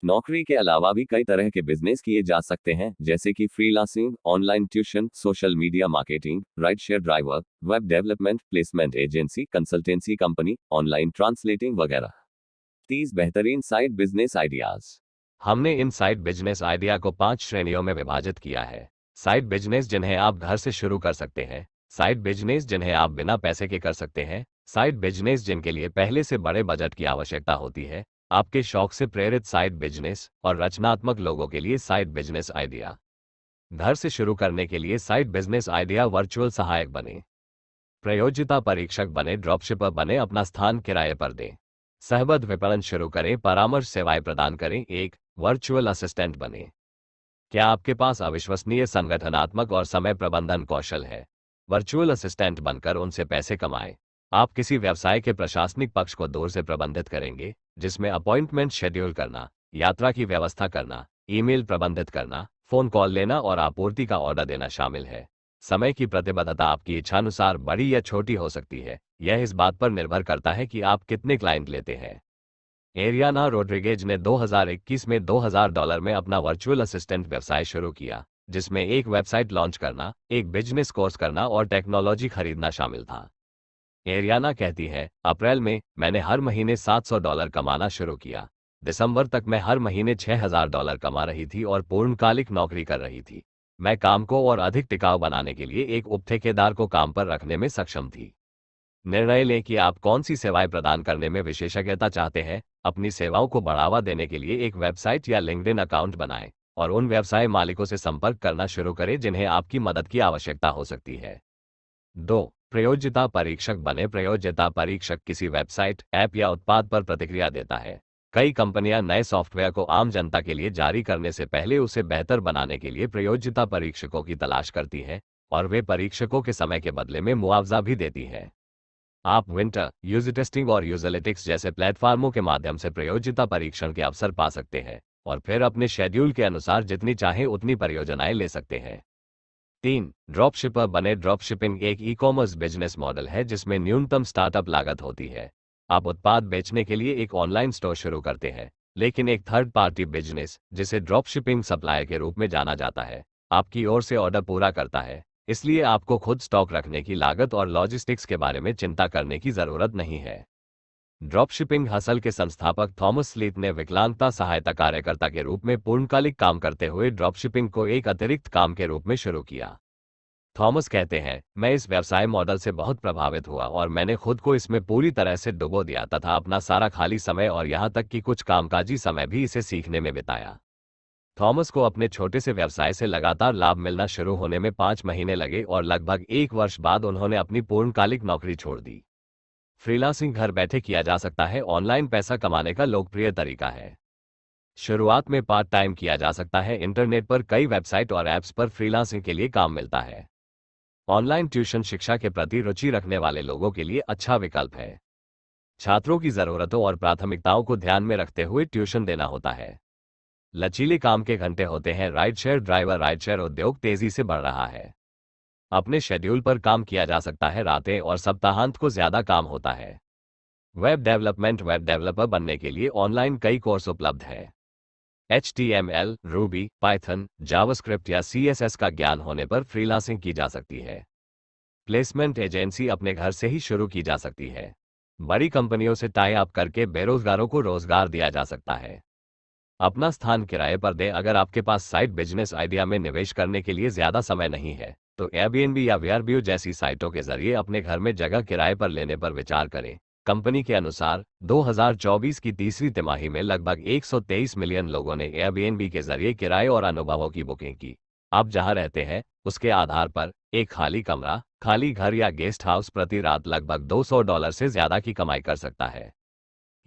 नौकरी के अलावा भी कई तरह के बिजनेस किए जा सकते हैं, जैसे कि freelancing, online tuition, social media marketing, ride share driver, web development, placement agency, consultancy company, online translating वगैरह। 30 बेहतरीन साइड बिजनेस आइडियाज। हमने इन साइड बिजनेस आइडिया को 5 श्रेणियों में विभाजित किया है। साइड बिजनेस जिन्हें आप घर से शुरू कर सकते हैं, साइड बिजनेस जिन्हें आप बिना पैसे के कर सकते हैं, साइड बिजनेस जिनके लिए पहले से बड़े बजट की आवश्यकता होती है, आपके शौक से प्रेरित साइड बिजनेस, और रचनात्मक लोगों के लिए साइड बिजनेस आइडिया। घर से शुरू करने के लिए साइड बिजनेस आइडिया: वर्चुअल सहायक बने, प्रयोज्यता परीक्षक बने, ड्रॉपशिपर बने, अपना स्थान किराए पर दें, सहबद्ध विपणन शुरू करें, परामर्श सेवाएं प्रदान करें, एक वर्चुअल असिस्टेंट बने। क्या आपके पास अविश्वसनीय संगठनात्मक और समय प्रबंधन कौशल है? वर्चुअल असिस्टेंट बनकर उनसे पैसे कमाएं। आप किसी व्यवसाय के प्रशासनिक पक्ष को दूर से प्रबंधित करेंगे, जिसमें अपॉइंटमेंट शेड्यूल करना, यात्रा की व्यवस्था करना, ईमेल प्रबंधित करना, फोन कॉल लेना और आपूर्ति का ऑर्डर देना शामिल है। समय की प्रतिबद्धता आपकी इच्छानुसार बड़ी या छोटी हो सकती है। यह इस बात पर निर्भर करता है कि आप कितने क्लाइंट लेते हैं। एरियाना रोड्रिगेज ने 2021 में $2000 में अपना वर्चुअल असिस्टेंट व्यवसाय शुरू किया, जिसमें एक वेबसाइट लॉन्च करना, एक बिजनेस कोर्स करना और टेक्नोलॉजी खरीदना शामिल था। एरियाना कहती है, अप्रैल में मैंने हर महीने $700 कमाना शुरू किया। दिसंबर तक मैं हर महीने $6000 कमा रही थी और पूर्णकालिक नौकरी कर रही थी। मैं काम को और अधिक टिकाऊ बनाने के लिए एक उपठेकेदार को काम पर रखने में सक्षम थी। निर्णय लें कि आप कौन सी सेवाएं प्रदान करने में विशेषज्ञता चाहते हैं। अपनी सेवाओं को बढ़ावा देने के लिए एक वेबसाइट या लिंक्डइन अकाउंट बनाएं और उन व्यवसाय मालिकों से संपर्क करना शुरू करें जिन्हें आपकी मदद की आवश्यकता हो सकती है। 2. प्रयोज्यता परीक्षक बने। प्रयोज्यता परीक्षक किसी वेबसाइट, ऐप या उत्पाद पर प्रतिक्रिया देता है। कई कंपनियां नए सॉफ्टवेयर को आम जनता के लिए जारी करने से पहले उसे बेहतर बनाने के लिए प्रयोज्यता परीक्षकों की तलाश करती है, और वे परीक्षकों के समय के बदले में मुआवजा भी देती है। आप विंटर, यूजर टेस्टिंग और यूजरलिटिक्स जैसे प्लेटफॉर्मों के माध्यम से प्रयोज्यता परीक्षण के अवसर पा सकते हैं और फिर अपने शेड्यूल के अनुसार जितनी चाहें उतनी परियोजनाएं ले सकते हैं। 3. ड्रॉपशिपर बने। ड्रॉपशिपिंग एक ई-कॉमर्स बिजनेस मॉडल है जिसमें न्यूनतम स्टार्टअप लागत होती है। आप उत्पाद बेचने के लिए एक ऑनलाइन स्टोर शुरू करते हैं, लेकिन एक थर्ड पार्टी बिजनेस, जिसे ड्रॉपशिपिंग सप्लायर के रूप में जाना जाता है, आपकी ओर से ऑर्डर पूरा करता है। इसलिए आपको खुद स्टॉक रखने की लागत और लॉजिस्टिक्स के बारे में चिंता करने की जरूरत नहीं है। ड्रॉपशिपिंग हसल के संस्थापक थॉमस स्लीथ ने विकलांगता सहायता कार्यकर्ता के रूप में पूर्णकालिक काम करते हुए ड्रॉपशिपिंग को एक अतिरिक्त काम के रूप में शुरू किया। थॉमस कहते हैं, मैं इस व्यवसाय मॉडल से बहुत प्रभावित हुआ और मैंने खुद को इसमें पूरी तरह से डुबो दिया तथा अपना सारा खाली समय और यहां तक कि कुछ कामकाजी समय भी इसे सीखने में बिताया। थॉमस को अपने छोटे से व्यवसाय से लगातार लाभ मिलना शुरू होने में 5 महीने लगे और लगभग 1 वर्ष बाद उन्होंने अपनी पूर्णकालिक नौकरी छोड़ दी। फ्रीलांसिंग घर बैठे किया जा सकता है। ऑनलाइन पैसा कमाने का लोकप्रिय तरीका है। शुरुआत में पार्ट टाइम किया जा सकता है। इंटरनेट पर कई वेबसाइट और ऐप्स पर फ्रीलांसिंग के लिए काम मिलता है। ऑनलाइन ट्यूशन शिक्षा के प्रति रुचि रखने वाले लोगों के लिए अच्छा विकल्प है। छात्रों की जरूरतों और प्राथमिकताओं को ध्यान में रखते हुए ट्यूशन देना होता है। लचीले काम के घंटे होते हैं। Ride share driver. Ride share उद्योग तेजी से बढ़ रहा है। अपने शेड्यूल पर काम किया जा सकता है। रातें और सप्ताहांत को ज्यादा काम होता है। Web development. वेब डेवलपर बनने के लिए ऑनलाइन कई कोर्स उपलब्ध है। HTML, रूबी, पाइथन, जावास्क्रिप्ट या CSS का ज्ञान होने पर फ्रीलांसिंग की जा सकती है। प्लेसमेंट एजेंसी अपने घर से ही शुरू की जा सकती है। बड़ी कंपनियों से टाई अप करके बेरोजगारों को रोजगार दिया जा सकता है। अपना स्थान किराए पर दें। अगर आपके पास साइड बिजनेस आइडिया में निवेश करने के लिए ज्यादा समय नहीं है, तो Airbnb या VRBO जैसी साइटों के जरिए अपने घर में जगह किराए पर लेने पर विचार करें। कंपनी के अनुसार 2024 की तीसरी तिमाही में लगभग 123 मिलियन लोगों ने Airbnb के जरिए किराए और अनुभवों की बुकिंग की। आप जहां रहते हैं उसके आधार पर एक खाली कमरा, खाली घर या गेस्ट हाउस प्रति रात लगभग $200 से ज्यादा की कमाई कर सकता है।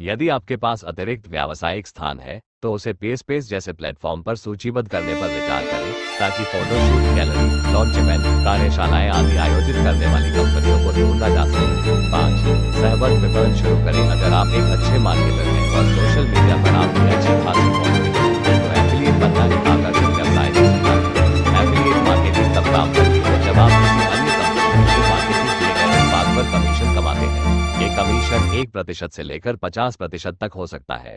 यदि आपके पास अतिरिक्त व्यावसायिक स्थान है, तो उसे पेस्पेस जैसे प्लेटफॉर्म पर सूचीबद्ध करने पर विचार करें, ताकि फोटोशूट, गैलरी, लॉन्च इवेंट, कार्यशालाएं आदि आयोजित करने वाली कंपनियों को ढूंढा जा सके। 5. सहबद्ध विपणन शुरू करें। अगर आप एक अच्छे मार्केटर हैं और सोशल मीडिया पर आपकी अच्छी खासी फॉलोइंग है, तो एफिलिएट बनना एक आकर्षक व्यवसाय हो सकता है। एफिलिएट मार्केटिंग तब काम करती है जब आप किसी अन्य कंपनी के लिए मार्केटिंग किए गए उत्पाद पर कमीशन कमाते हैं। ये कमीशन 1% से लेकर 50% तक हो सकता है।